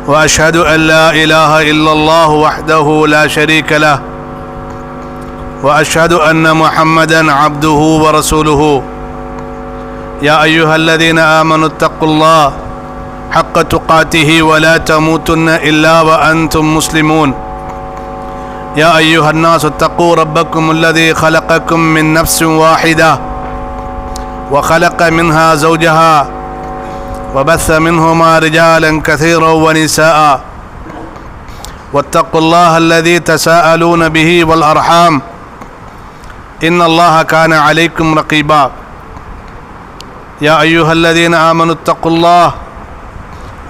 وأشهد أن لا إله إلا الله وحده لا شريك له وأشهد أن محمدا عبده ورسوله يا أيها الذين آمنوا اتقوا الله حق تقاته ولا تموتن إلا وأنتم مسلمون يا أيها الناس اتقوا ربكم الذي خلقكم من نفس واحدة وخلق منها زوجها وبث منهما رجالا كثيرا ونساء واتقوا الله الذي تساءلون به والأرحام إن الله كان عليكم رقيبا يا أيها الذين آمنوا اتقوا الله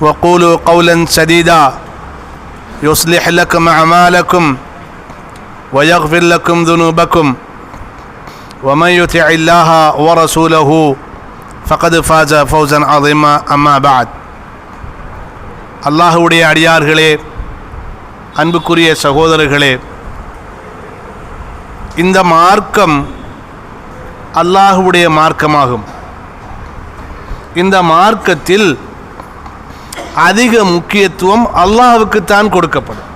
وقولوا قولا سديدا يصلح لكم أعمالكم ويغفر لكم ذنوبكم ومن يطع الله ورسوله فقد فاز فوزا عظيما أما بعد அல்லாஹ்வுடைய அடியார்களே, அன்புக்குரிய சகோதரர்களே, இந்த மார்க்கம் அல்லாஹ்வுடைய மார்க்கமாகும். இந்த மார்க்கத்தில் அதிக முக்கியத்துவம் அல்லாஹ்வுக்குத்தான் கொடுக்கப்படும்.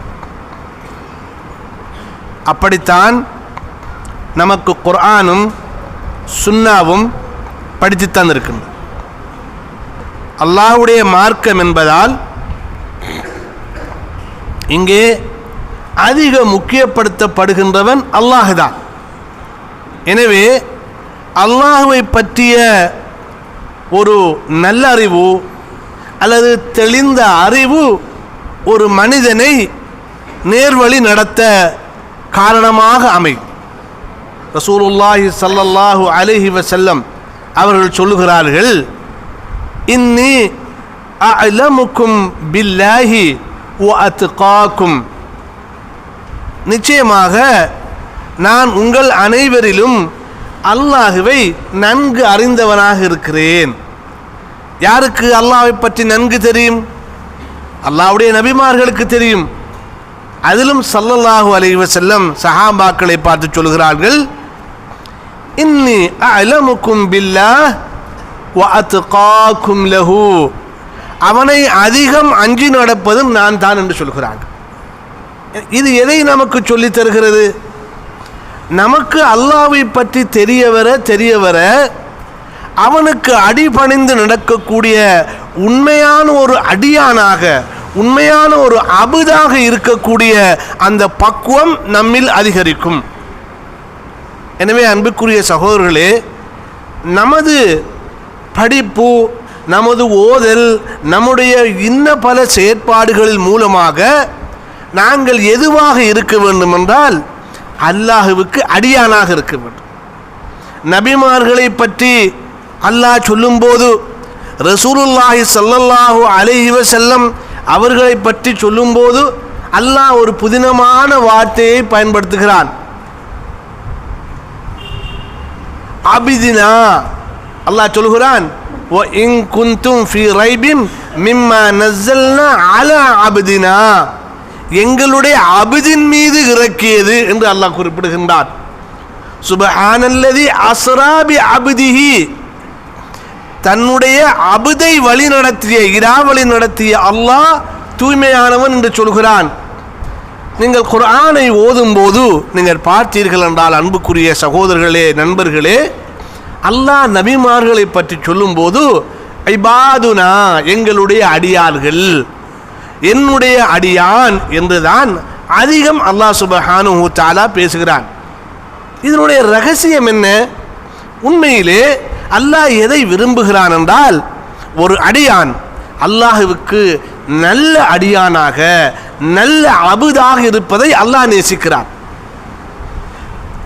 அப்படித்தான் நமக்கு குர்ஆனும் சுன்னாவும் படித்துத்தான் இருக்கின்றது. அல்லாஹ்வுடைய மார்க்கம் என்பதால் இங்கே அதிக முக்கியப்படுத்தப்படுகின்றவன் அல்லாஹ் தான். எனவே அல்லாஹ்வை பற்றிய ஒரு நல்லறிவு அல்லது தெளிந்த அறிவு ஒரு மனிதனை நேர்வழி நடத்த காரணமாக அமையும். ரசூலுல்லாஹி ஸல்லல்லாஹு அலைஹி வஸல்லம் அவர்கள் சொல்லுகிறார்கள், இன்னி அஅலமுக்கும் பில்லாஹி வ அத்காக்கும், நிச்சயமாக நான் உங்கள் அனைவரிலும் அல்லாஹ்வை நன்கு அறிந்தவனாக இருக்கிறேன். யாருக்கு அல்லாஹ்வை பற்றி நன்கு தெரியும்? அல்லாஹ்வுடைய நபிமார்களுக்கு தெரியும். அதிலும் ஸல்லல்லாஹு அலைஹி வஸல்லம் சஹாபாக்களை பார்த்து சொல்கிறார்கள், இன்னி அஅலமுக்கும் பில்லாஹ் வ அத்காக்கும் லஹு, அவனை அதிகம் அஞ்சி நடப்பதும் நான் தான் என்று சொல்கிறாங்க. இது எதை நமக்கு சொல்லித் தருகிறது? நமக்கு அல்லாஹ்வை பற்றி தெரிய வர அவனுக்கு அடிபணிந்து நடக்கக்கூடிய உண்மையான ஒரு அடியானாக, உண்மையான ஒரு அபுதாக இருக்கக்கூடிய அந்த பக்குவம் நம்மில் அதிகரிக்கும். எனவே அன்புக்குரிய சகோதரர்களே, நமது படிப்பு, நமது ஓதல், நம்முடைய இன்ன பல செயற்பாடுகளின் மூலமாக நாங்கள் எதுவாக இருக்க வேண்டும் என்றால் அல்லாஹ்வுக்கு அடியானாக இருக்க வேண்டும். நபிமார்களை பற்றி அல்லாஹ் சொல்லும்போது, ரசூலுல்லாஹி ஸல்லல்லாஹு அலைஹி வஸல்லம் அவர்களை பற்றி சொல்லும்போது அல்லாஹ் ஒரு புதினமான வார்த்தையை பயன்படுத்துகிறான். அபிதினா, அல்லாஹ் சொல்கிறான், வ இன் குன்தும் ஃபீ ரைபின் மிம்மா நஸல்னா அலா அப்தினா, எங்களுடைய அபிதின் மீது இறக்கியது என்று அல்லாஹ் குறிப்பிடுகின்றார். சுப்ஹானல்லதி அஸ்ரா பி அப்திஹி, தன்னுடைய அபுதை வழி நடத்திய, இரா வழி நடத்திய அல்லாஹ் தூய்மையானவன் என்று சொல்கிறான். நீங்கள் குர்ஆனை ஓதும் போது நீங்கள் பார்த்தீர்கள் என்றால் அன்புக்குரிய சகோதரர்களே, நண்பர்களே, அல்லாஹ் நபிமார்களை பற்றி சொல்லும்போது இபாதுனா, எங்களுடைய அடியார்கள், என்னுடைய அடியான் என்றுதான் அதிகம் அல்லாஹ் சுப்ஹானஹு வ தஆலா பேசுகிறான். இதனுடைய ரகசியம் என்ன? உண்மையிலே அல்லாஹ் எதை விரும்புகிறான் என்றால், ஒரு அடியான் அல்லாஹ்வுக்கு நல்ல அடியானாக, நல்ல அபுதாக இருப்பதை அல்லாஹ் நேசிக்கிறான்.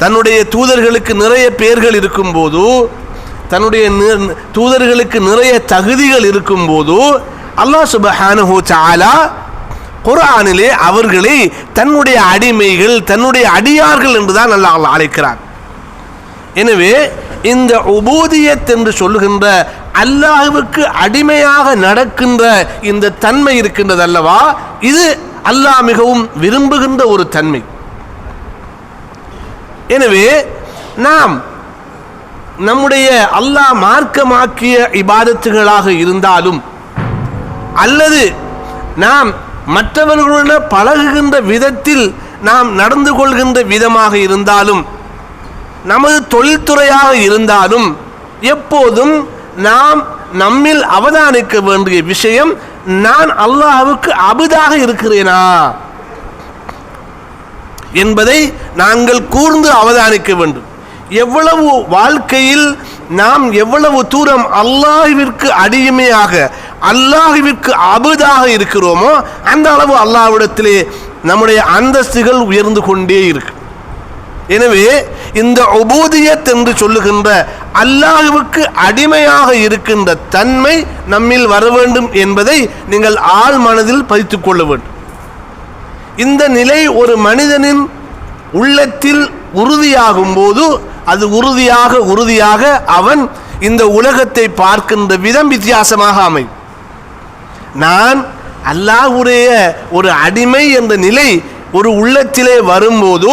தன்னுடைய தூதர்களுக்கு நிறைய பெயர்கள் இருக்கும்போது, தன்னுடைய தூதர்களுக்கு நிறைய தகுதிகள் இருக்கும்போது அல்லாஹ் சுப்ஹானஹு வ தஆலா குர்ஆனிலே அவர்களை தன்னுடைய அடிமைகள், தன்னுடைய அடியார்கள் என்றுதான் அல்லாஹ் அழைக்கிறான். எனவே இந்த உபூதியத் என்று சொல்லுகின்ற அல்லாஹ்வுக்கு அடிமையாக நடக்கின்ற இந்த தன்மை இருக்கின்றது அல்லவா, இது அல்லாஹ் மிகவும் விரும்புகின்ற ஒரு தன்மை. எனவே நாம் நம்முடைய அல்லாஹ் மார்க்கமாக்கிய இபாதத்துகளாக இருந்தாலும் அல்லது நாம் மற்றவர்களுடன் பழகுகின்ற விதத்தில் நாம் நடந்து கொள்கின்ற விதமாக இருந்தாலும், நமது தொழில்துறையாக இருந்தாலும், எப்போதும் நாம் நம்மில் அவதானிக்க வேண்டிய விஷயம், நான் அல்லாஹ்வுக்கு அபுதாக இருக்கிறேனா என்பதை நாங்கள் கூர்ந்து அவதானிக்க வேண்டும். எவ்வளவு வாழ்க்கையில் நாம் எவ்வளவு தூரம் அல்லாஹ்விற்கு அடிமையாக, அல்லாஹ்விற்கு அபுதாக இருக்கிறோமோ அந்த அளவு அல்லாஹ்விடத்திலே நம்முடைய அந்தஸ்துகள் உயர்ந்து கொண்டே இருக்கு. எனவே இந்த உபூதியத் என்று சொல்லுகின்ற அல்லாஹ்வுக்கு அடிமையாக இருக்கின்ற தன்மை நம்மில் வர வேண்டும் என்பதை நீங்கள் ஆழ் மனதில் பதித்துக் கொள்ள வேண்டும். இந்த நிலை ஒரு மனிதனின் உள்ளத்தில் உறுதியாகும் போது அது உறுதியாக அவன் இந்த உலகத்தை பார்க்கின்ற விதம் வித்தியாசமாக அமையும். நான் அல்லாஹ்வுடைய ஒரு அடிமை என்ற நிலை ஒரு உள்ளத்திலே வரும்போது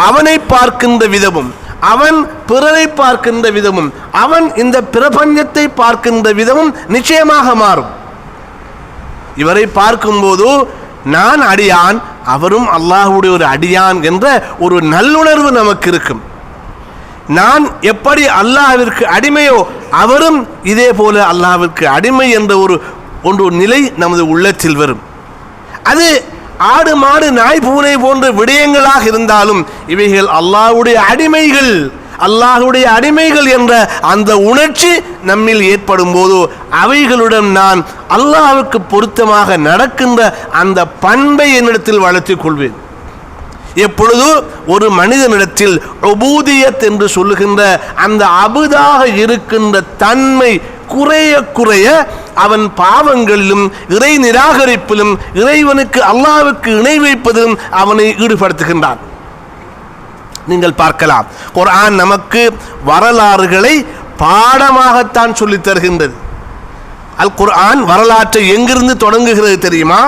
அவனை பார்க்கின்ற விதமும், அவன் பிறரை பார்க்கின்ற விதமும், அவன் இந்த பிரபஞ்சத்தை பார்க்கின்ற விதமும் நிச்சயமாக மாறும். இவரை பார்க்கும்போது நான் அடியான், அவரும் அல்லாஹ்வுடைய ஒரு அடியான் என்ற ஒரு நல்லுணர்வு நமக்கு இருக்கும். நான் எப்படி அல்லாஹ்விற்கு அடிமையோ அவரும் இதே போல அல்லாஹ்விற்கு அடிமை என்ற ஒரு நிலை நமது உள்ளத்தில் வரும். அது ஆடு மாடு நாய் பூனை போன்ற விடயங்களாக இருந்தாலும் இவைகள் அல்லாஹ்வுடைய அடிமைகள் என்ற அந்த உணர்ச்சி நம்மில் ஏற்படும் போது அவைகளுடன் நான் அல்லாஹ்வுக்கு பொருத்தமாக நடக்கின்ற அந்த பண்பை என்னிடத்தில் வளர்த்துக் கொள்வேன். எப்பொழுது ஒரு மனிதனிடத்தில் உபூதியத் என்று சொல்லுகின்ற அந்த அபுதாக இருக்கின்ற தன்மை குறைய குறைய அவன் பாவங்களிலும் இறை நிராகரிப்பிலும் இறைவனுக்கு அல்லாஹ்வுக்கு இணை வைப்பதிலும் அவனை ஈடுபடுத்துகின்றான். நீங்கள் பார்க்கலாம், குர்ஆன் நமக்கு வரலாறுகளை பாடமாகத்தான் சொல்லித் தருகின்றது. அல் குர்ஆன் வரலாற்றை எங்கிருந்து தொடங்குகிறது தெரியுமா?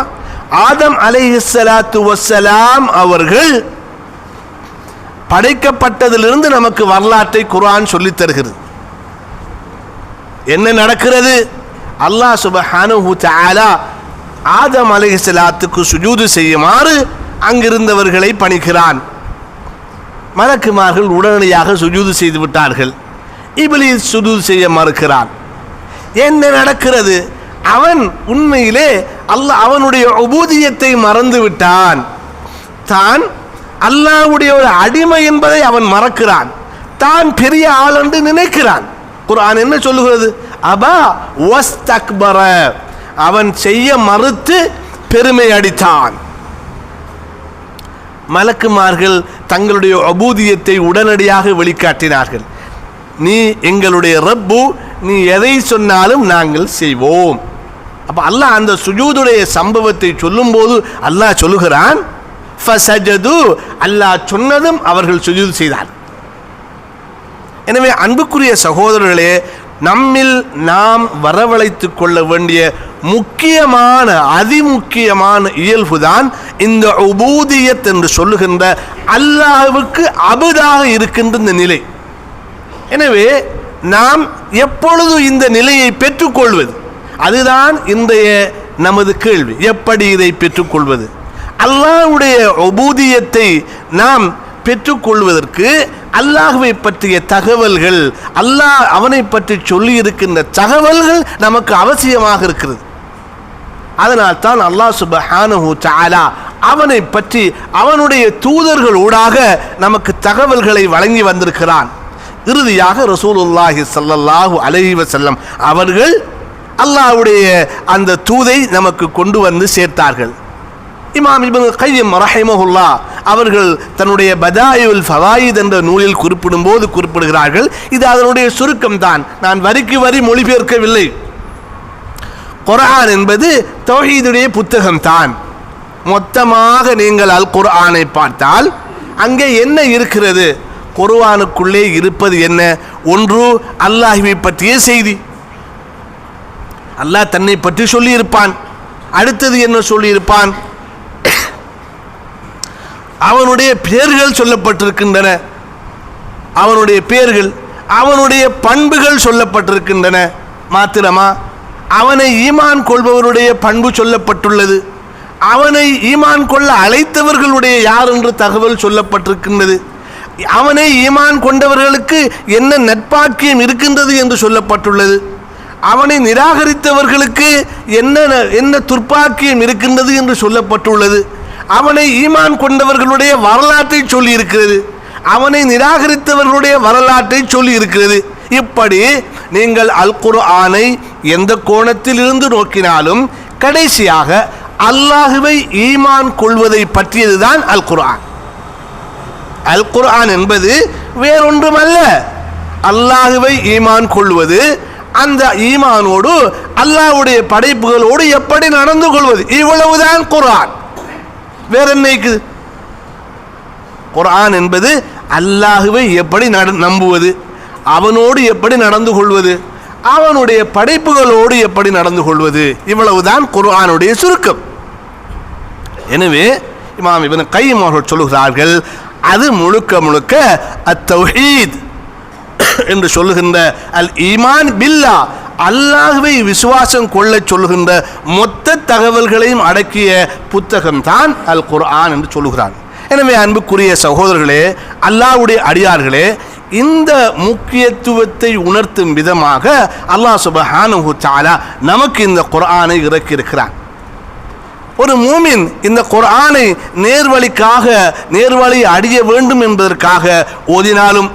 ஆதம் அலைஹிஸ்ஸலாத்து வஸ்ஸலாம் அவர்கள் படைக்கப்பட்டதிலிருந்து நமக்கு வரலாற்றை குர்ஆன் சொல்லித் தருகிறது. என்ன நடக்கிறது? அல்லாஹ் சுப்ஹானஹு தஆலா ஆதம் அலைஹிஸ்ஸலாத்துக்கு சுஜூது செய்யுமாறு அங்கிருந்தவர்களை பணிக்கிறான். மலக்குமார்கள் உடனடியாக சுஜூது செய்து விட்டார்கள். இப்லீஸ் சுஜூது செய்ய மறுக்கிறான். என்ன நடக்கிறது? அவன் உண்மையிலே அவனுடைய உபூதியத்தை மறந்து விட்டான். தான் அல்லாஹ்வுடைய ஒரு அடிமை என்பதை அவன் மறக்கிறான். தான் பெரிய ஆள் என்று நினைக்கிறான். குர்ஆன் என்ன சொல்லுகிறது? அபா வஸ்தக்பர, அவன் செய்ய மறுத்து பெருமை அடித்தான். மலக்குமார்கள் தங்களுடைய உபூதியத்தை உடனடியாக வெளிக்காட்டினார்கள். நீ எங்களுடைய ரப்பு, நீ எதை சொன்னாலும் நாங்கள் செய்வோம். அப்ப அல்லாஹ் அந்த சுஜூதுடைய சம்பவத்தை சொல்லும் போது அல்லாஹ் சொல்லுகிறான், ஃபஸஜது, அல்லாஹ் சொன்னதும் அவர்கள் சுஜூது செய்தார். எனவே அன்புக்குரிய சகோதரர்களே, நம்மில் நாம் வரவழைத்துக் கொள்ள வேண்டிய முக்கியமான அதிமுக்கியமான இயல்புதான் இந்த உபூதியத் என்று சொல்லுகின்ற அல்லாஹ்வுக்கு அபுதாக இருக்கின்ற இந்த நிலை. எனவே நாம் எப்பொழுது இந்த நிலையை பெற்றுக்கொள்வது, அதுதான் இன்றைய நமது கேள்வி. எப்படி இதை பெற்றுக்கொள்வது? அல்லாஹ்வுடைய உபூதியத்தை நாம் பெற்றுக்கொள்வதற்கு அல்லாஹ்வை பற்றிய தகவல்கள், அல்லாஹ் அவனை பற்றி சொல்லி இருக்கின்ற தகவல்கள் நமக்கு அவசியமாக இருக்கிறது. அதனால் தான் அல்லாஹ் சுப்ஹானஹு தஆலா அவனை பற்றி அவனுடைய தூதர்கள் ஊடாக நமக்கு தகவல்களை வழங்கி வந்திருக்கிறான். இறுதியாக ரசூலுல்லாஹி ஸல்லல்லாஹு அலைஹி வஸல்லம் அவர்கள் அல்லாஹ்வுடைய அந்த தூதை நமக்கு கொண்டு வந்து சேர்த்தார்கள். இமாம் இப்னு கையிம் ரஹிமஹுல்லாஹ் அவர்கள் தன்னுடைய பதாயிஉல் ஃபவாயித் என்ற நூலில் குறிப்பிடுகிறார்கள். இது அதனுடைய சுருக்கம் தான், நான் வரிக்கு வரி மொழிபெயர்க்கவில்லை. குர்ஆன் என்பது தௌஹீதுடைய புத்தகம் தான். மொத்தமாக நீங்கள் அல் குர்ஆனை பார்த்தால் அங்கே என்ன இருக்கிறது? குர்ஆனுக்குள்ளே இருப்பது என்ன? ஒன்று அல்லாஹ்வை பற்றிய செய்தி, அல்லாஹ் தன்னை பற்றி சொல்லி இருப்பான். அடுத்தது என்ன சொல்லி இருப்பான்? அவனுடைய பெயர்கள் சொல்லப்பட்டிருக்கின்றன, அவனுடைய பெயர்கள், அவனுடைய பண்புகள் சொல்லப்பட்டிருக்கின்றன. மாத்திரமா அவனை ஈமான் கொள்பவருடைய பண்பு சொல்லப்பட்டுள்ளது. அவனை ஈமான் கொள்ள அழைத்தவர்களுடைய யார் என்று தகவல் சொல்லப்பட்டிருக்கின்றது. அவனை ஈமான் கொண்டவர்களுக்கு என்ன நட்பாக்கியம் இருக்கின்றது என்று சொல்லப்பட்டுள்ளது. அவனை நிராகரித்தவர்களுக்கு என்ன துர்ப்பாக்கியம் இருக்கின்றது என்று சொல்லப்பட்டுள்ளது. அவனை ஈமான் கொண்டவர்களுடைய வரலாற்றை சொல்லி இருக்கிறது. அவனை நிராகரித்தவர்களுடைய வரலாற்றை சொல்லி இருக்கிறது. இப்படி நீங்கள் அல் குர்ஆனை எந்த கோணத்தில் இருந்து நோக்கினாலும் கடைசியாக அல்லாஹுவை ஈமான் கொள்வதை பற்றியதுதான் அல் குர்ஆன். அல் குர்ஆன் என்பது வேறொன்றுமல்ல, அல்லாஹுவை ஈமான் கொள்வது, அந்த ஈமானோடு அல்லாஹ்வுடைய படைப்புகளோடு எப்படி நடந்து கொள்வது, இவ்வளவுதான் குர்ஆன். வேற என்ன இருக்குது? குர்ஆன் என்பது அல்லாஹுவை எப்படி நம்புவது, அவனோடு எப்படி நடந்து கொள்வது, அவனுடைய படைப்புகளோடு எப்படி நடந்து கொள்வது, இவ்வளவுதான் குர்ஆனுடைய சுருக்கம். எனவே இமாம் இப்னு கையிம் அவர்கள் சொல்லுகிறார்கள், அது முழுக்க முழுக்க அத்தௌஹீத் என்று சொல்லுகின்ற அல் ஈமான் பில்லா, அல்லாஹ்வை விசுவாசம் கொள்ள சொல்லுகின்ற மொத்த தகவல்களையும் அடக்கிய புத்தகம் தான் அல் குர்ஆன் என்று சொல்லுகிறார். எனவே அன்புக்குரிய சகோதரர்களே, அல்லாஹ்வுடைய அடியார்களே, இந்த முக்கியத்துவத்தை உணர்த்தும் விதமாக அல்லாஹ் சுப்ஹானஹு தஆலா நமக்கு இந்த குர்ஆனை இறக்கி இருக்கிறார். ஒரு மூமின் இந்த குர்ஆனை நேர்வழி அடைய வேண்டும் என்பதற்காக ஓதினாலும்,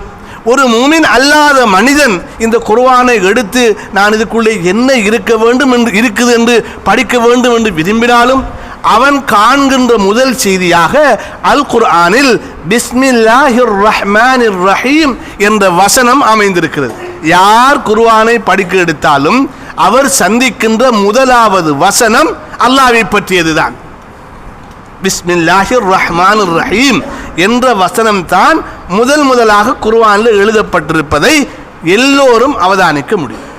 ஒரு மூமின் அல்லாத மனிதன் இந்த குர்ஆனை எடுத்து நான் இதுக்குள்ளே என்ன இருக்குது என்று படிக்க வேண்டும் என்று விரும்பினாலும், அவன் காண்கின்ற முதல் செய்தியாக அல் குர்ஆனில் பிஸ்மில்லாஹிர் ரஹ்மானிர் ரஹீம் என்ற வசனம் அமைந்திருக்கிறது. யார் குர்ஆனை படிக்க எடுத்தாலும் அவர் சந்திக்கின்ற முதலாவது வசனம் அல்லாஹ்வை பற்றியதுதான். பிஸ்மில்லாஹிர் ரஹ்மானிர் ரஹீம் என்ற வசனம் தான் முதலாக குர்ஆனில் எழுதப்பட்டிருப்பதை எல்லோரும் அவதானிக்க முடியும்.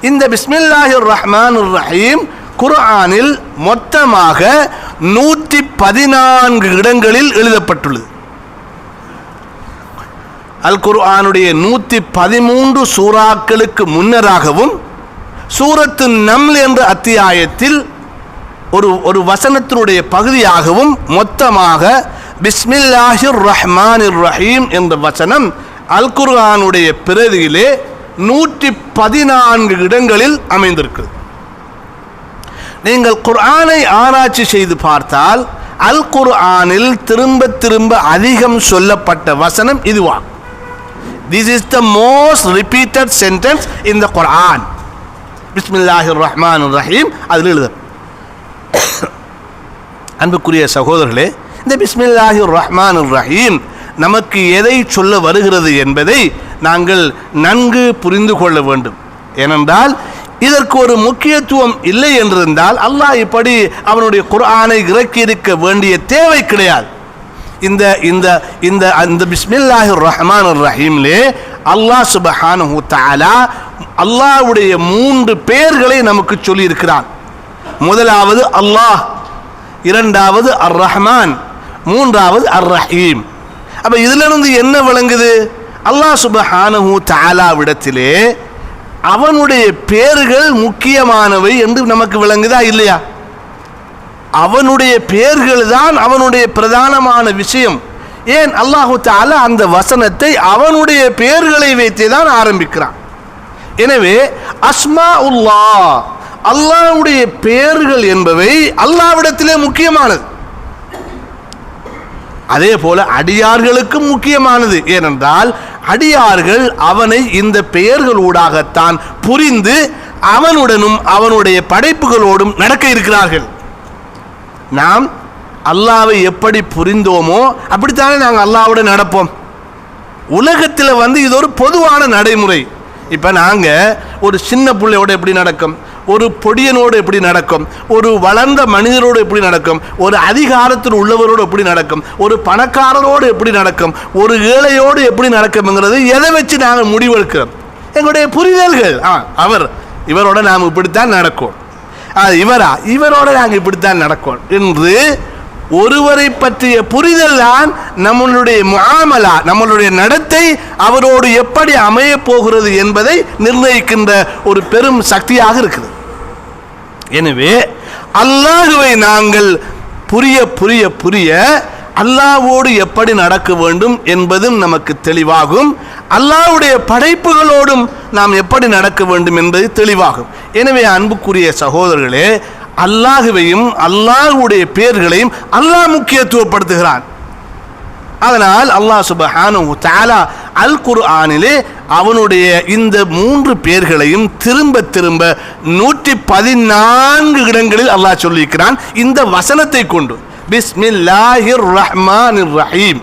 இந்த பிஸ்மில்லாஹிர் ரஹ்மானிர் ரஹீம் குர்ஆனில் மொத்தமாக 114 இடங்களில் எழுதப்பட்டுள்ளது. அல் குர்ஆனுடைய 113 சூறாக்களுக்கு முன்னராகவும் சூரத்து நம்ல் என்ற அத்தியாயத்தில் ஒரு வசனத்தினுடைய பகுதியாகவும் மொத்தமாக பிஸ்மில்லாஹிர் ரஹ்மானிர் ரஹீம் என்ற வசனம் அல் குர்ஆனுடைய பிரதியிலே 114 இடங்களில் அமைந்திருக்கிறது. நீங்கள் குர்ஆனை ஆராய்ச்சி செய்து பார்த்தால் அல் குர்ஆனில் திரும்ப அதிகம் சொல்லப்பட்ட வசனம் இதுவா. This is the most repeated sentence in the Quran. பிஸ்மில்லாஹிர் ரஹ்மானிர் ரஹீம் அதில் எழுத. அன்புக்குரிய சகோதரர்களே, இந்த பிஸ்மில்லாஹிர் ரஹ்மானிர் ரஹீம் நமக்கு எதை சொல்ல வருகிறது என்பதை நாங்கள் நன்கு புரிந்து கொள்ள வேண்டும். ஏனென்றால் இதற்கு ஒரு முக்கியத்துவம் இல்லை என்றிருந்தால் அல்லாஹ் இப்படி அவனுடைய குர்ஆனை இறக்கி இருக்க வேண்டிய தேவை கிடையாது. இந்த பிஸ்மில்லாஹிர் ரஹ்மானிர் ரஹீம்லே அல்லாஹ் சுப்ஹானஹு தஆலா அல்லாஹ்வுடைய 3 பெயர்களை நமக்கு சொல்லி இருக்கிறான். முதலாவது அல்லாஹ், இரண்டாவது அர் ரஹ்மான், மூன்றாவது அர் ரஹீம். அப்ப இதிலிருந்து என்ன விளங்குது? அல்லாஹ் சுப்ஹானஹு தஆலாவிடத்திலே அவனுடைய பெயர்கள் முக்கியமானவை என்று நமக்கு விளங்குதா இல்லையா? அவனுடைய பெயர்கள் தான் அவனுடைய பிரதானமான விஷயம். ஏன் அல்லாஹு தஆலா அந்த வசனத்தை அவனுடைய பெயர்களை வைத்தே தான் ஆரம்பிக்கிறான். எனவே அஸ்மாஉல்லாஹ், அல்லாஹ்வுடைய பெயர்கள் என்பவை அல்லாஹ்விடத்திலே முக்கியமானது. அதே போல அடியார்களுக்கும் முக்கியமானது. ஏனென்றால் அடியார்கள் அவனை இந்த பெயர்களூடாகத்தான் புரிந்து அவனுடனும் அவனுடைய படைப்புகளோடும் நடக்க இருக்கிறார்கள். நாம் அல்லாஹ்வை புரிந்தோமோ அப்படித்தானே நாங்கள் அல்லாஹ்வுடன் நடப்போம். உலகத்தில் இது ஒரு பொதுவான நடைமுறை. இப்போ நாங்கள் ஒரு சின்ன பிள்ளையோட எப்படி நடக்கும், ஒரு பொடியனோடு எப்படி நடக்கும், ஒரு வளர்ந்த மனிதரோடு எப்படி நடக்கும், ஒரு அதிகாரத்தில் உள்ளவரோடு எப்படி நடக்கும், ஒரு பணக்காரரோடு எப்படி நடக்கும், ஒரு ஏழையோடு எப்படி நடக்கும்ங்கிறது எதை வச்சு நாங்கள் முடிவெடுக்கிறோம்? எங்களுடைய புரிதல்கள். இவரோட நாம் இப்படித்தான் நடக்கும், இவரோட நாங்கள் இப்படித்தான் நடக்கும் என்று ஒருவரை பற்றிய புரிதல் தான் நம்மளுடைய முஆமலா, நம்மளுடைய நடத்தை அவரோடு எப்படி அமைய போகிறது என்பதை நிர்ணயிக்கின்ற ஒரு பெரும் சக்தியாக இருக்குது. எனவே அல்லாஹுவை நாங்கள் புரிய புரிய புரிய அல்லாஹ்வோடு எப்படி நடக்க வேண்டும் என்பதும் நமக்கு தெளிவாகும். அல்லாஹ்வுடைய படைப்புகளோடும் நாம் எப்படி நடக்க வேண்டும் என்பது தெளிவாகும். எனவே அன்புக்குரிய சகோதரர்களே, அல்லாஹுவையும் அல்லாஹ்வுடைய பெயர்களையும் அல்லாஹ் முக்கியத்துவப்படுத்துகிறான். அதனால் அல்லாஹ் சுப்ஹானஹு வ தஆலா அல் குர்ஆனிலே அவனுடைய இந்த 3 பெயர்களையும் திரும்ப திரும்ப 114 இடங்களில் அல்லாஹ் சொல்லியிருக்கிறான். இந்த வசனத்தை கொண்டு பிஸ்மில்லாஹிர் ரஹ்மானிர் ரஹீம்.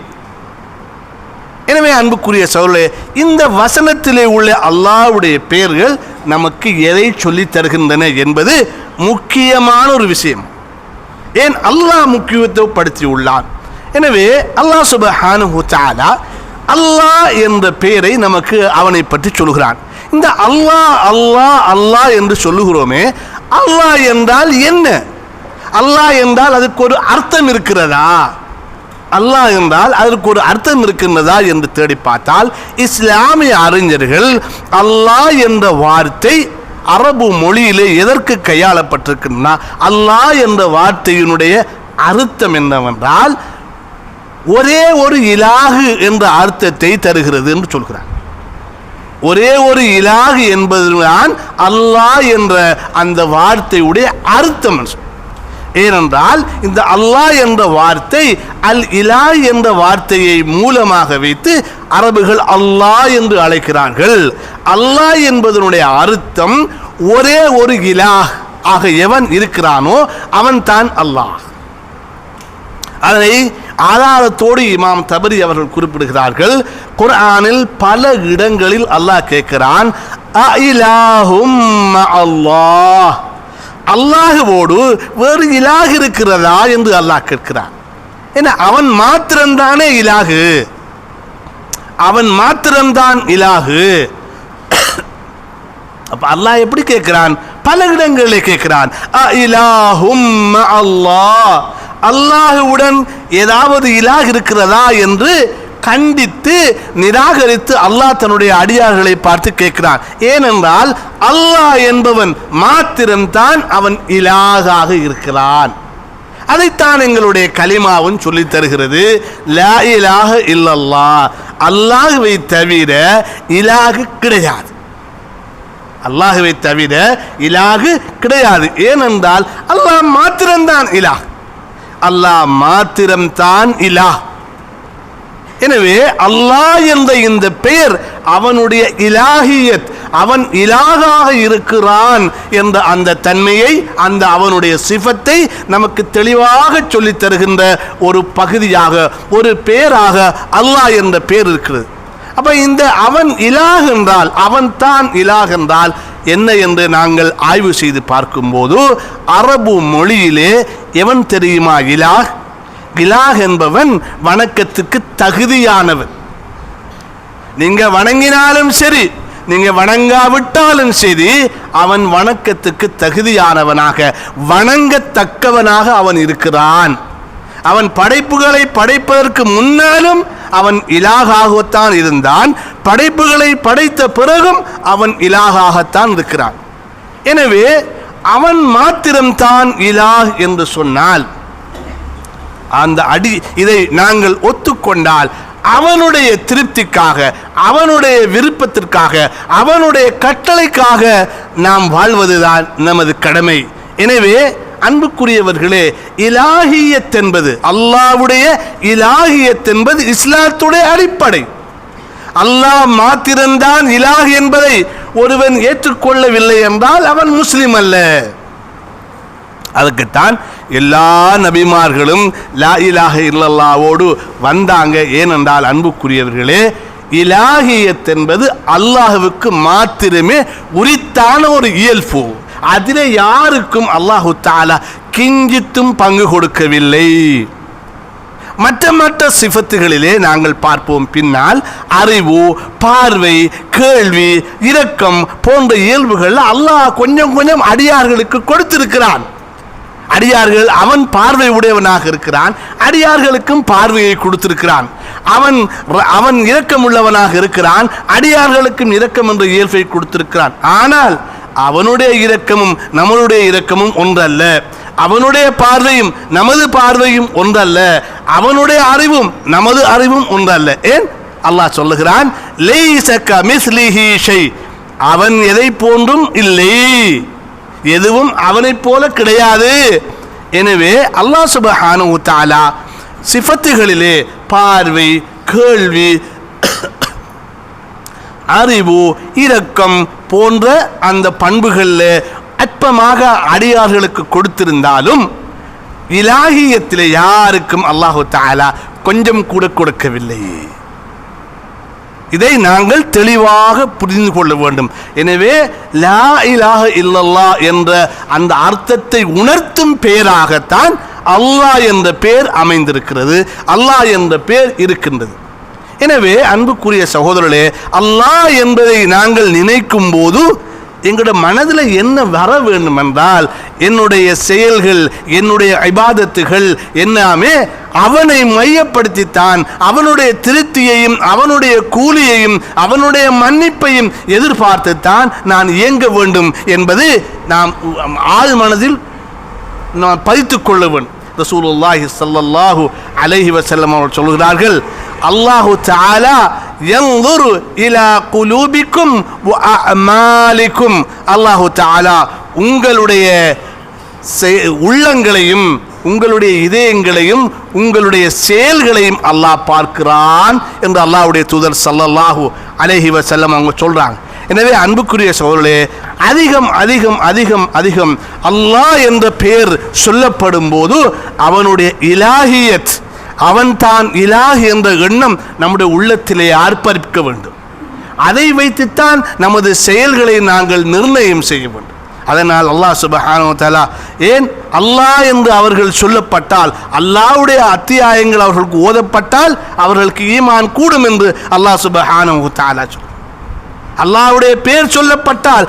எனவே அன்புக்குரிய சகோதரர்களே, இந்த வசனத்திலே உள்ள அல்லாஹ்வுடைய பெயர்கள் நமக்கு எதை சொல்லித் தருகின்றன என்பது முக்கியமான ஒரு விஷயம். ஏன் அல்லாஹ் முக்கியத்துவப்படுத்தி உள்ளான். எனவே அல்லாஹ் சுப்ஹானஹு வ தஆலா அல்லாஹ் என்ற பெயரை நமக்கு அவனை பற்றி சொல்கிறான். இந்த அல்லாஹ் அல்லாஹ் அல்லாஹ் என்று சொல்லுகிறோமே, அல்லாஹ் என்றால் என்ன? அல்லாஹ் என்றால் அதுக்கு ஒரு அர்த்தம் இருக்கிறதா? அல்லாஹ் என்றால் அதற்கு ஒரு அர்த்தம் இருக்கின்றதா என்று தேடி பார்த்தால் இஸ்லாமிய அறிஞர்கள் அல்லாஹ் என்ற வார்த்தை அரபு மொழியிலே எதற்கு கையாளப்பட்டிருக்கின்றன, அல்லாஹ் என்ற வார்த்தையினுடைய அர்த்தம் என்னவென்றால் ஒரே ஒரு இலாஹு என்ற அர்த்தத்தை தருகிறது என்று சொல்கிறார். ஒரே ஒரு இலாஹு என்பதுதான் அல்லாஹ் என்ற அந்த வார்த்தையுடைய அர்த்தம். ஏனென்றால் இந்த அல்லாஹ் என்ற வார்த்தை அல் இலாஹ் என்ற வார்த்தையை மூலமாக வைத்து அரபுகள் அல்லாஹ் என்று அழைக்கிறார்கள். அல்லாஹ் என்பதனுடைய அர்த்தம் ஒரே ஒரு இலாஹ் ஆக எவன் இருக்கிறானோ அவன் தான் அல்லாஹ். அதனை ஆதாரத்தோடு இமாம் தபரி அவர்கள் குறிப்பிடுகிறார்கள். குர்ஆனில் பல இடங்களில் அல்லாஹ் கேட்கிறான், அஇலாஹும் அல்லாஹ், அல்லாஹுவோடு வேறு இலாஹ் இருக்கிறதா என்று அல்லாஹ் கேட்கிறான். ஏன்னா அவன் மாத்திரம்தானே இலாஹு, அவன் மாத்திரம்தான் இலாஹு. அப்ப அல்லாஹ் எப்படி கேட்கிறான்? பல இடங்களில் கேட்கிறான், அஇலாஹும் அல்லாஹ், அல்லாஹுவுடன் ஏதாவது இலாஹ் இருக்கிறதா என்று கண்டித்து நிராகரித்து அல்லாஹ் தன்னுடைய அடியார்களை பார்த்து கேட்கிறான். ஏனென்றால் அல்லாஹ் என்பவன் மாத்திரம்தான் அவன் இலாஹாக இருக்கிறான். அதைத்தான் எங்களுடைய கலிமாவும் சொல்லி தருகிறது. லா இலாஹ இல்லல்லாஹ், அல்லாஹுவை தவிர இலாஹு கிடையாது. அல்லாஹுவை தவிர இலாஹு கிடையாது. ஏனென்றால் அல்லாஹ் மாத்திரம்தான் இலாஹ், அல்லாஹ் மாத்திரம்தான் இலாஹ். எனவே அல்லாஹ் என்ற இந்த பெயர் அவனுடைய இலாஹியத், அவன் இலாகாக இருக்கிறான் என்ற அந்த தன்மையை, அந்த அவனுடைய சிஃபத்தை நமக்கு தெளிவாக சொல்லித் தருகின்ற ஒரு பகுதியாக, ஒரு பெயராக அல்லாஹ் என்ற பெயர் இருக்கிறது. அப்ப இந்த அவன் இலாஹ் என்றால், அவன் தான் இலாஹ் என்றால் என்ன என்று நாங்கள் ஆய்வு செய்து பார்க்கும்போது அரபு மொழியிலே எவன் தெரியுமா இலாஹ்? இலாஹ் என்பவன் வணக்கத்துக்கு தகுதியானவன். நீங்க வணங்கினாலும் சரி, நீங்க வணங்காவிட்டாலும் சரி, அவன் வணக்கத்துக்கு தகுதியானவனாக, வணங்கத்தக்கவனாக அவன் இருக்கிறான். அவன் படைப்புகளை படைப்பதற்கு முன்னாலும் அவன் இலாகாகத்தான் இருந்தான், படைப்புகளை படைத்த பிறகும் அவன் இலாகாகத்தான் இருக்கிறான். எனவே அவன் மாத்திரம்தான் இலாஹ் என்று சொன்னால், அந்த இதை நாங்கள் ஒத்துக்கொண்டால் அவனுடைய திருப்திக்காக, அவனுடைய விருப்பத்திற்காக, அவனுடைய கட்டளைக்காக நாம் வாழ்வதுதான் நமது கடமை. எனவே அன்புக்குரியவர்களே, இலாஹியத் என்பது, அல்லாஹ்வுடைய இலாஹியத் என்பது இஸ்லாத்துடைய அடிப்படை. அல்லாஹ் மாத்திரம்தான் இலாஹ் என்பதை ஒருவன் ஏற்றுக்கொள்ளவில்லை என்றால் அவன் முஸ்லிம் அல்ல. அதுக்குத்தான் எல்லா நபிமார்களும் லா இலாஹ இல்லல்லாஹ்வோடு வந்தாங்க. ஏனென்றால் அன்புக்குரியவர்களே, இலாஹியத் என்பது அல்லாஹ்வுக்கு மாத்திரமே உரித்தான ஒரு இயல்பு. அதிலே யாருக்கும் அல்லாஹு தஆலா கிஞ்சித்தும் பங்கு கொடுக்கவில்லை. மற்ற மற்ற சிஃபத்துகளிலே நாங்கள் பார்ப்போம் பின்னால். அறிவு, பார்வை, கேள்வி, இரக்கம் போன்ற இயல்புகள் அல்லாஹ் கொஞ்சம் கொஞ்சம் அடியார்களுக்கு கொடுத்திருக்கிறான். அடியார்கள், அவன் பார்வை உடையவனாக இருக்கிறான், அடியார்களுக்கும் பார்வையை கொடுத்திருக்கிறான். அவன் இரக்கம் உள்ளவனாக இருக்கிறான், அடியார்களுக்கும் இரக்கம் என்ற இயல்பை கொடுத்திருக்கிறான். ஆனால் அவனுடைய இரக்கமும் நம்மளுடைய இரக்கமும் ஒன்றல்ல, அவனுடைய பார்வையும் நமது பார்வையும் ஒன்றல்ல, அவனுடைய அறிவும் நமது அறிவும் ஒன்றல்ல. ஏன் அல்லாஹ் சொல்லுகிறான், லைஸ கமிஸ்லிஹி ஷை, அவன் எதை போன்றும் இல்லை, எதுவும் அவனைப் போல கிடையாது. எனவே அல்லாஹ் சுப்ஹானஹு வ தஆலா சிஃபத்துகளிலே பார்வை, கேள்வி, அறிவு, இரக்கம் போன்ற அந்த பண்புகளில் அற்பமாக அடியார்களுக்கு கொடுத்திருந்தாலும் இலாஹியத்திலே யாருக்கும் அல்லாஹு தஆலா கொஞ்சம் கூட கொடுக்கவில்லை. இதை நாங்கள் தெளிவாக புரிந்து கொள்ள வேண்டும். எனவே லா இலாஹ இல்லல்லாஹ் என்ற அந்த அர்த்தத்தை உணர்த்தும் பெயராகத்தான் அல்லாஹ் என்ற பெயர் அமைந்திருக்கிறது, அல்லாஹ் என்ற பெயர் இருக்கின்றது. எனவே அன்புக்குரிய சகோதரர்களே, அல்லாஹ் என்பதை நாங்கள் நினைக்கும் போது எங்களுடைய மனதில் என்ன வர வேண்டும் என்றால், என்னுடைய செயல்கள், என்னுடைய இபாதத்துகள் எல்லாமே அவனை மையப்படுத்தித்தான், அவனுடைய திருப்தியையும் அவனுடைய கூலியையும் அவனுடைய மன்னிப்பையும் எதிர்பார்த்துத்தான் நான் இயங்க வேண்டும் என்பது நாம் ஆழ் மனதில் நாம் பதித்துக் கொள்ள வேண்டும். ரசூலுல்லாஹி ஸல்லல்லாஹு அலைஹி வஸல்லம் அவர்கள் சொல்கிறார்கள், அல்லாஹு தஆலா யன்துரு இலா குலூபிக்கும் வ அமாலிக்கும், அல்லாஹு தஆலா உங்களுடைய உள்ளங்களையும் உங்களுடைய இதயங்களையும் உங்களுடைய செயல்களையும் அல்லாஹ் பார்க்கிறான் என்று அல்லாஹ்வுடைய தூதர் ஸல்லல்லாஹு அலைஹி வஸல்லம் அவங்க சொல்றாங்க. எனவே அன்புக்குரிய சகோதரர்களே, அதிகம் அதிகம் அதிகம் அதிகம் அல்லாஹ் என்ற பெயர் சொல்லப்படும் போது அவனுடைய இலாஹியத், அவன் தான் இலாஹ் என்ற எண்ணம் நம்முடைய உள்ளத்திலே ஆர்ப்பரிக்க வேண்டும். அதை வைத்துத்தான் நமது செயல்களை நாங்கள் நிர்ணயம் செய்ய வேண்டும். அதனால் அல்லாஹ் சுப்ஹானஹு வ தஆலா ஏன் அல்லாஹ் என்று அவர்கள் சொல்லப்பட்டால், அல்லாஹ்வுடைய அத்தியாயங்கள் அவர்களுக்கு ஓதப்பட்டால் அவர்களுக்கு ஈமான் கூடும் என்று அல்லாஹ் சுப்ஹானஹு வ தஆலா சொல்கிறார். அல்லாஹ்வுடைய பெயர் சொல்லப்பட்டால்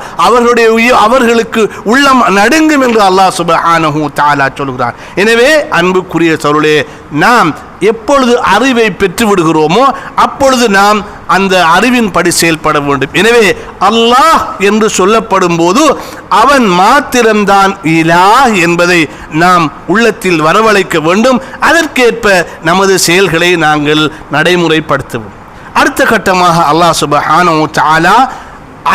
அவர்களுக்கு உள்ளம் நடுங்கும் என்று அல்லாஹ் சுப்ஹானஹு வ தஆலா சொல்கிறார். எனவே அன்புக்குரிய சகோதரர்களே, நாம் எப்பொழுது அறிவை பெற்று விடுகிறோமோ அப்பொழுது நாம் அந்த அறிவின்படி செயல்பட வேண்டும். எனவே அல்லாஹ் என்று சொல்லப்படும் போது அவன் மாத்திரம்தான் இலாஹ் என்பதை நாம் உள்ளத்தில் வரவழைக்க வேண்டும். அதற்கேற்ப நமது செயல்களை நாங்கள் நடைமுறைப்படுத்துவோம். அடுத்த கட்டமாக அல்லாஹ் சுப்ஹானஹு வ தஆலா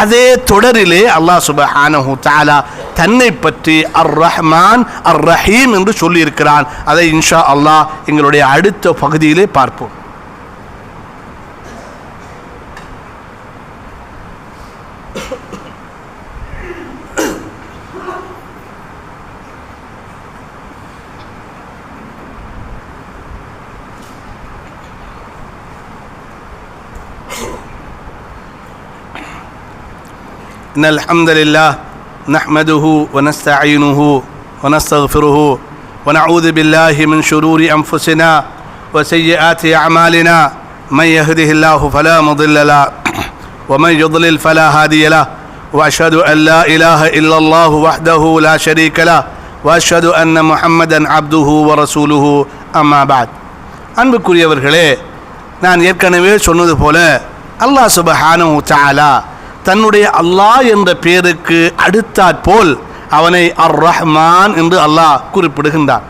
அதே தொடரிலே அல்லாஹ் சுப்ஹானஹு வ தஆலா தன்னை பற்றி அர் ரஹ்மான் அர் ரஹீம் என்று சொல்லியிருக்கிறான். அதை இன்ஷா அல்லாஹ் எங்களுடைய அடுத்த பகுதியிலே பார்ப்போம். إن الحمد لله نحمده ونستعينه ونستغفره ونعوذ بالله من شرور أنفسنا وسيئات أعمالنا من يهده الله فلا مضل له ومن يضلل فلا هادي له وأشهد أن لا إله إلا الله وحده لا شريك له وأشهد أن محمدا عبده ورسوله أما بعد. அன்புக்குரியவர்களே, நான் ஏற்கனவே சொன்னது போல அல்லாஹ் சுப்ஹானஹு வ தஆலா தன்னுடைய அல்லாஹ் என்ற பெயருக்கு அடுத்தாற்போல் அவனை அர் ரஹ்மான் என்று அல்லாஹ் குறிப்பிடுகின்றார்.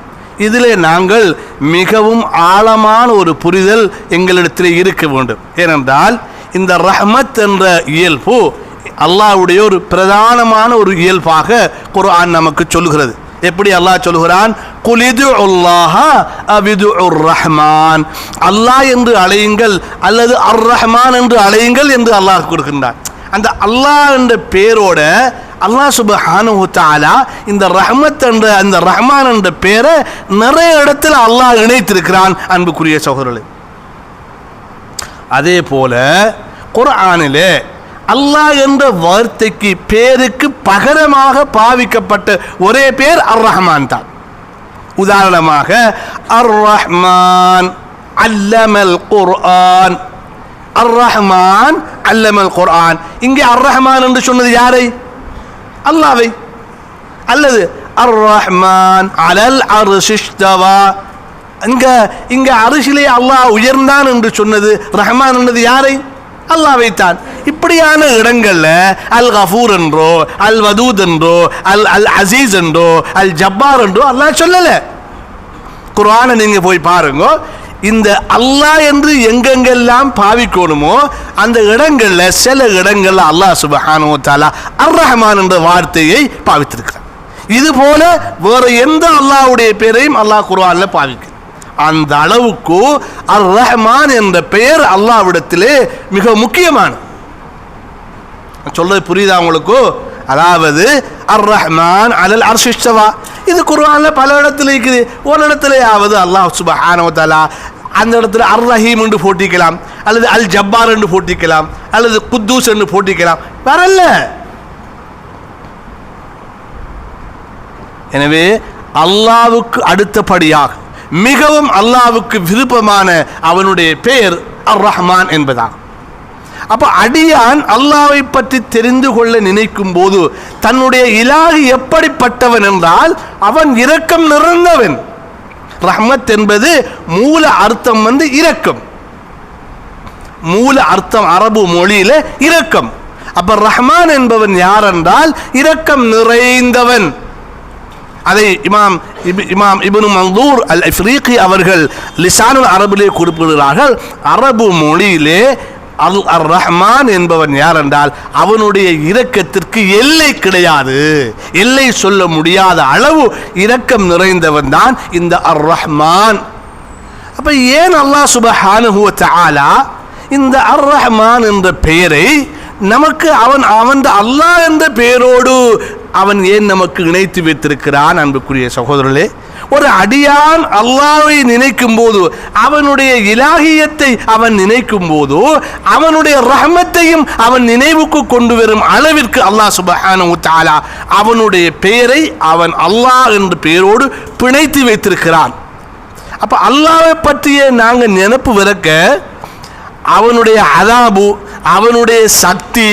இதிலே நாங்கள் மிகவும் ஆழமான ஒரு புரிதல் எங்களிடத்தில் இருக்க வேண்டும். ஏனென்றால் இந்த ரஹ்மத் என்ற இயல்பு அல்லாஹ்வுடைய ஒரு பிரதானமான ஒரு இயல்பாக குர்ஆன் நமக்கு சொல்கிறது. எப்படி அல்லாஹ் சொல்கிறான், குலிதுல்லாஹ அவிதுர் ரஹ்மான், அல்லாஹ் என்று அழையுங்கள் அல்லது அர் ரஹ்மான் என்று அழையுங்கள் என்று அல்லாஹ் கொடுக்கின்றான். அந்த அல்லாஹ் என்ற பேரோட அல்லாஹ் சுப்ஹானஹு வ தஆலா இந்த ரஹ்மத் என்ற அந்த ரஹ்மான் என்ற பேரை நிறைய இடத்துல அல்லாஹ் இணைத்திருக்கிறான். அன்புக்குரிய சகோதரர்களே, அதே போல குர்ஆனிலே அல்லாஹ் என்ற வார்த்தைக்கு பேருக்கு பகரமாக பாவிக்கப்பட்ட ஒரே பேர் அர் ரஹ்மான் தான். உதாரணமாக அர் ரஹ்மான் அல்லமல் குர்ஆன், அர் ரஹ்மான் அல்லமல் குர்ஆன். இங்கே அர் ரஹ்மான் என்று சொன்னது யாரை? அல்லாஹ்வை. அல்லது அர் ரஹ்மான் அலல் அர்ஷி இஸ்தவா, இங்க அரிசிலே அல்லாஹ் உயர்ந்தான் என்று சொன்னது ரஹ்மான் என்றது யாரை? அல்லாஹ் வைத்தான். இப்படியான இடங்கள்ல அல் கஃபூர் என்றோ அல் வதூத் என்றோ அல் அல் அசீஸ் என்றோ அல் ஜப்பார் என்றோ அல்லாஹ் சொல்லல. குர்ஆனை நீங்க போய் பாருங்க. இந்த அல்லாஹ் என்று எங்கெங்கெல்லாம் பாவிக்கணுமோ அந்த இடங்கள்ல சில இடங்கள்ல அல்லாஹ் சுப்ஹானஹு வ தஆலா அர் ரஹ்மான் என்ற வார்த்தையை பாவித்திருக்கிறார். இது போல வேற எந்த அல்லாஹ்வுடைய பெயரையும் அல்லாஹ் குர்ஆன்ல பாவிக்க. அந்த அளவுக்கு அர் ரஹ்மான் என்ற பெயர் அல்லாஹ்விடத்திலே மிக முக்கியமானது. சொல்றது புரியுதா உங்களுக்கு? அதாவது அர் ரஹ்மான் அலல் அர்ஷ் இஸ்தவா, இது குர்ஆன்ல பல இடத்துல இருக்குது. ஒரு இடத்துலயாவது அல்லாஹ் சுப்ஹானஹு வ தஆலா அந்த இடத்துல அர் ரஹீம் என்று போட்டிக்கலாம், அல்லது அல் ஜப்பார் என்று போட்டிக்கலாம், அல்லது குத்தூஸ் என்று போட்டிக்கலாம், வரல. எனவே அல்லாஹ்வுக்கு அடுத்தபடியாக மிகவும் அல்லாஹ்வுக்கு விருப்பமான அவனுடைய பெயர் அர் ரஹ்மான் என்பதாகும். அப்ப அடியான் அல்லாஹ்வை பற்றி தெரிந்து கொள்ள நினைக்கும் போது தன்னுடைய இலாஹி எப்படிப்பட்டவன் என்றால் அவன் இரக்கம் நிறைந்தவன். ரஹ்மத் என்பது மூல அர்த்தம் இரக்கம், மூல அர்த்தம் அரபு மொழியில இரக்கம். அப்ப ரஹ்மான் என்பவன் யார் என்றால் இரக்கம் நிறைந்தவன். அதை இமாம் இப்னு மன்தூர் அல் இஃப்ரீகி அவர்கள் லிசானுல் அரபிலே குறிப்பிடுகிறார்கள். அரபு மொழியிலே அர் ரஹ்மான் என்பவன் யார் என்றால் அவனுடைய இரக்கத்திற்கு எல்லை கிடையாது, எல்லை சொல்ல முடியாத அளவு இரக்கம் நிறைந்தவன் தான் இந்த அர் ரஹ்மான். அப்ப ஏன் அல்லாஹ் சுப்ஹானஹு வ தஆலா இந்த அர் ரஹ்மான் என்ற பெயரை நமக்கு அவன் அல்லாஹ் என்ற பெயரோடு அவன் ஏன் நமக்கு இணைத்து வைத்திருக்கிறான்? அன்புக்குரிய சகோதரர்களே, ஒரு அடியான் அல்லாஹ்வை நினைக்கும் போது அவனுடைய இலாஹியத்தை அவன் நினைக்கும் போது அவனுடைய ரஹ்மத்தையும் அவன் நினைவுக்கு கொண்டு வரும் அளவிற்கு அல்லாஹ் சுப்ஹானஹு வ தஆலா அவனுடைய பெயரை அவன் அல்லாஹ் என்ற பெயரோடு பிணைத்து வைத்திருக்கிறான். அப்ப அல்லாஹ்வை பற்றிய நாங்கள் நினைப்பு விறக்க அவனுடைய அதாபு, அவனுடைய சக்தி,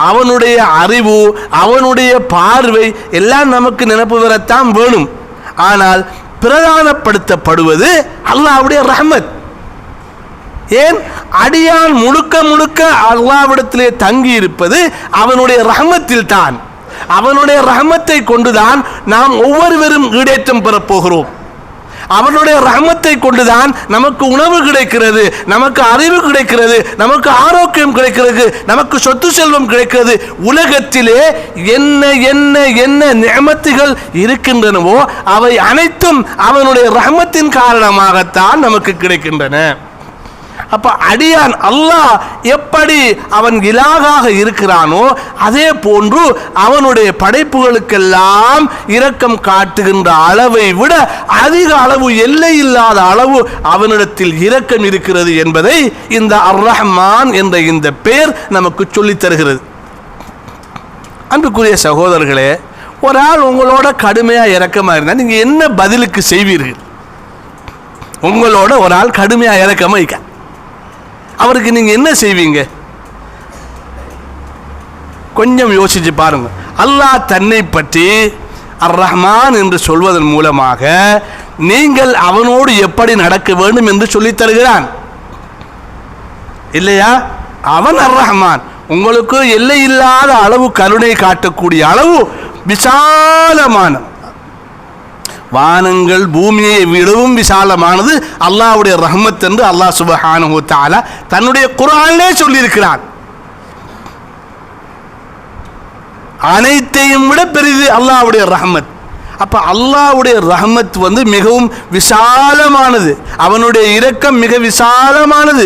அவனுடைய அறிவு, அவனுடைய பார்வை எல்லாம் நமக்கு நினைப்பு வரத்தான் வேணும். ஆனால் பிரதானப்படுத்தப்படுவது அல்லாஹ்வுடைய ரஹ்மத். ஏன்? அடியான் முழுக்க முழுக்க அல்லாஹ்விடத்திலே தங்கி இருப்பது அவனுடைய ரஹ்மத்தில் தான். அவனுடைய ரஹ்மத்தை கொண்டுதான் நாம் ஒவ்வொருவரும் ஈடேற்றம் பெறப் போகிறோம். அவனுடைய ரஹ்மத்தை கொண்டுதான் நமக்கு உணவு கிடைக்கிறது, நமக்கு அறிவு கிடைக்கிறது, நமக்கு ஆரோக்கியம் கிடைக்கிறது, நமக்கு சொத்து செல்வம் கிடைக்கிறது. உலகத்திலே என்ன என்ன என்ன நிஅமத்துகள் இருக்கின்றனவோ அவை அனைத்தும் அவனுடைய ரஹ்மத்தின் காரணமாகத்தான் நமக்கு கிடைக்கின்றன. அப்ப அடியான் அல்லாஹ் எப்படி அவன் இலாகாக இருக்கிறானோ அதே போன்று அவனுடைய படைப்புகளுக்கெல்லாம் இரக்கம் காட்டுகின்ற அளவை விட அதிக அளவு, எல்லை இல்லாத அளவு அவனிடத்தில் இரக்கம் இருக்கிறது என்பதை இந்த அர் ரஹ்மான் என்ற இந்த பெயர் நமக்கு சொல்லித் தருகிறது. அன்புக்குரிய சகோதரர்களே, ஒரு ஆள் உங்களோட கடுமையா இரக்கமா இருந்தால் நீங்க என்ன பதிலுக்கு செய்வீர்கள்? உங்களோட ஒரு ஆள் கடுமையா இரக்கமா இருக்க, அவருக்கு நீங்க என்ன செய்வீங்க? கொஞ்சம் யோசிச்சு பாருங்க. அல்லாஹ் தன்னை பற்றி அர் ரஹ்மான் என்று சொல்வதன் மூலமாக நீங்கள் அவனோடு எப்படி நடக்க வேண்டும் என்று சொல்லித் தருகிறான் இல்லையா? அவன் அர் ரஹ்மான், உங்களுக்கு எல்லை இல்லாத அளவு கருணை காட்டக்கூடிய அளவு விசாலமான, வானங்கள் பூமியை விடவும் விசாலமானது அல்லாஹ்வுடைய ரஹ்மத் என்று அல்லாஹ் சுப்ஹானஹு வ தஆலா தன்னுடைய குர்ஆனிலே சொல்லியிருக்கிறான். அனைத்தையும் விட பெரிது அல்லாஹ்வுடைய ரஹ்மத். அப்ப அல்லாஹ்வுடைய ரஹ்மத் மிகவும் விசாலமானது, அவனுடைய இரக்கம் மிக விசாலமானது.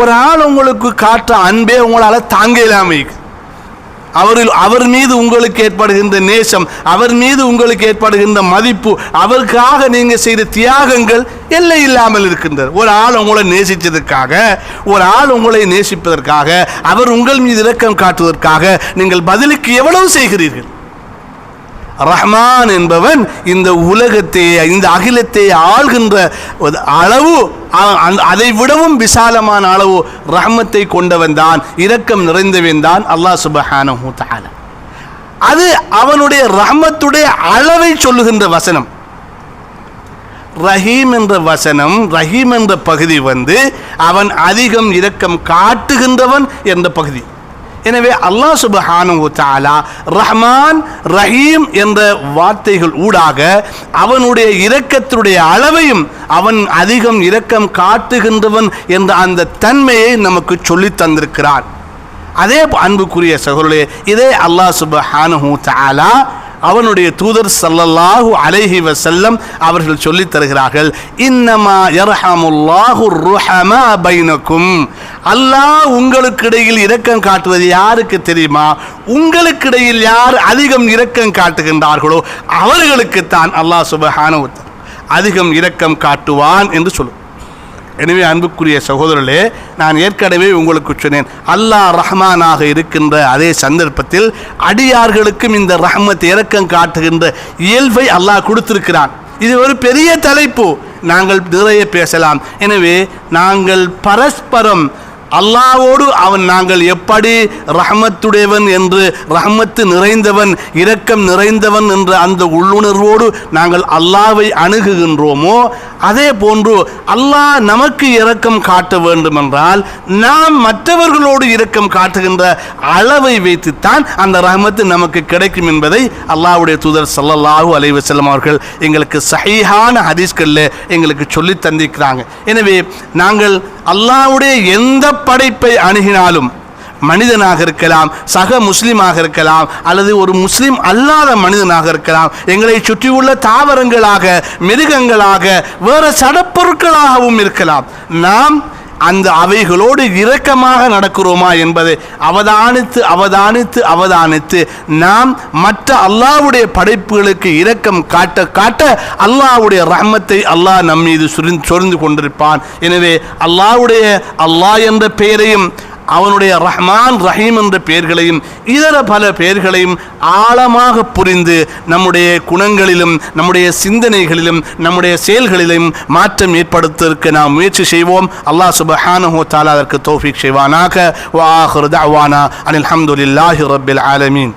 ஒரு ஆள் உங்களுக்கு காற்ற அன்பே உங்களால் தாங்க இல்லாமல், அவர் மீது உங்களுக்கு ஏற்படுகின்ற நேசம், அவர் மீது உங்களுக்கு ஏற்படுகின்ற மதிப்பு, அவருக்காக நீங்க செய்த தியாகங்கள் எல்லை இல்லாமல் இருக்கின்றது. ஒரு ஆள் உங்களை நேசித்ததற்காக, ஒரு ஆள் உங்களை நேசிப்பதற்காக, அவர் உங்கள் மீது இரக்கம் காட்டுவதற்காக நீங்கள் பதிலுக்கு எவ்வளவு செய்கிறீர்கள்? ரஹ்மான் என்பவன் இந்த உலகத்தை, இந்த அகிலத்தை ஆள்கின்ற அளவு, அதை விடவும் விசாலமான அளவு ரஹ்மத்தை கொண்டவன் தான், இரக்கம் நிறைந்தவன் தான் அல்லாஹ் சுப்ஹானஹு வ தஆலா. அது அவனுடைய ரஹ்மத்துடைய அளவை சொல்லுகின்ற வசனம். ரஹீம் என்ற வசனம், ரஹீம் என்ற பகுதி அவன் அதிகம் இரக்கம் காட்டுகின்றவன் என்ற பகுதி. எனவே அல்லாஹ் சுப்ஹானஹு வ தஆலா ரஹ்மான் ரஹீம் என்ற வார்த்தைகள் ஊடாக அவனுடைய இரக்கத்தினுடைய அளவையும் அவன் அதிகம் இரக்கம் காட்டுகின்றவன் என்ற அந்த தன்மையை நமக்கு சொல்லி தந்திருக்கிறான். அதே அன்புக்குரிய சகோதரர்களே, இதே அல்லாஹ் சுப்ஹானஹு வ தஆலா அவனுடைய தூதர் ஸல்லல்லாஹு அலைஹி வஸல்லம் அவர்கள் சொல்லித் தருகிறார்கள், இன்னமா யர்ஹமுல்லாஹு ருஹமா பைனக்கும். அல்லாஹ் உங்களுக்கிடையில் இரக்கம் காட்டுவது யாருக்கு தெரியுமா? உங்களுக்கிடையில் யார் அதிகம் இரக்கம் காட்டுகின்றார்களோ அவர்களுக்குத்தான் அல்லாஹ் சுப்ஹானஹு வ தஆலா அதிகம் இரக்கம் காட்டுவான் என்று சொல்லும். எனவே அன்புக்குரிய சகோதரர்களே, நான் ஏற்கனவே உங்களுக்கு சொன்னேன், அல்லாஹ் ரஹ்மானாக இருக்கின்ற அதே சந்தர்ப்பத்தில் அடியார்களுக்கும் இந்த ரஹ்மத் இரக்கம் காட்டுகின்ற இயல்பை அல்லாஹ் கொடுத்திருக்கிறான். இது ஒரு பெரிய தலைப்பு, நாங்கள் நிறைய பேசலாம். எனவே நாங்கள் பரஸ்பரம் அல்லாஹ்வோடு நாங்கள் எப்படி ரஹ்மத்துடையவன் என்று, ரஹ்மத்து நிறைந்தவன், இரக்கம் நிறைந்தவன் என்ற அந்த உள்ளுணர்வோடு நாங்கள் அல்லாஹ்வை அணுகுகின்றோமோ அதே போன்று அல்லாஹ் நமக்கு இரக்கம் காட்ட வேண்டுமென்றால் நாம் மற்றவர்களோடு இரக்கம் காட்டுகின்ற அளவை வைத்துத்தான் அந்த ரஹ்மத்து நமக்கு கிடைக்கும் என்பதை அல்லாஹ்வுடைய தூதர் ஸல்லல்லாஹு அலைஹி வஸல்லம் அவர்கள் எங்களுக்கு சஹீஹான ஹதீஸ்களில் எங்களுக்கு சொல்லி தந்திருக்கிறாங்க. எனவே நாங்கள் அல்லாஹ்வுடைய எந்த படைப்பை அணுகினாலும், மனிதனாக இருக்கலாம், சக முஸ்லிமாக இருக்கலாம், அல்லது ஒரு முஸ்லிம் அல்லாத மனிதனாக இருக்கலாம், எங்களை சுற்றியுள்ள தாவரங்களாக, மிருகங்களாக, வேறு சடப்பொருட்களாகவும் இருக்கலாம், நாம் அந்த அவைகளோடு இரக்கமாக நடக்கிறோமா என்பதை அவதானித்து நாம் மற்ற அல்லாஹ்வுடைய படைப்புகளுக்கு இரக்கம் காட்ட அல்லாஹ்வுடைய ரஹ்மத்தை அல்லாஹ் நம் மீது சொரிந்து கொண்டிருப்பான். எனவே அல்லாஹ் என்ற பெயரையும் அவனுடைய ரஹ்மான் ரஹீம் என்ற பெயர்களையும் இதர பல பெயர்களையும் ஆழமாக புரிந்து நம்முடைய குணங்களிலும் நம்முடைய சிந்தனைகளிலும் நம்முடைய செயல்களிலும் மாற்றம் ஏற்படுத்துவதற்கு நாம் முயற்சி செய்வோம். அல்லாஹ் சுப்ஹானஹு வ தஆலா அதற்கு தௌஃபீக் செய்வானாக. வ ஆகிரு தஅவானா அனில் ஹம்துலில்லாஹி ரப்பில் ஆலமீன்.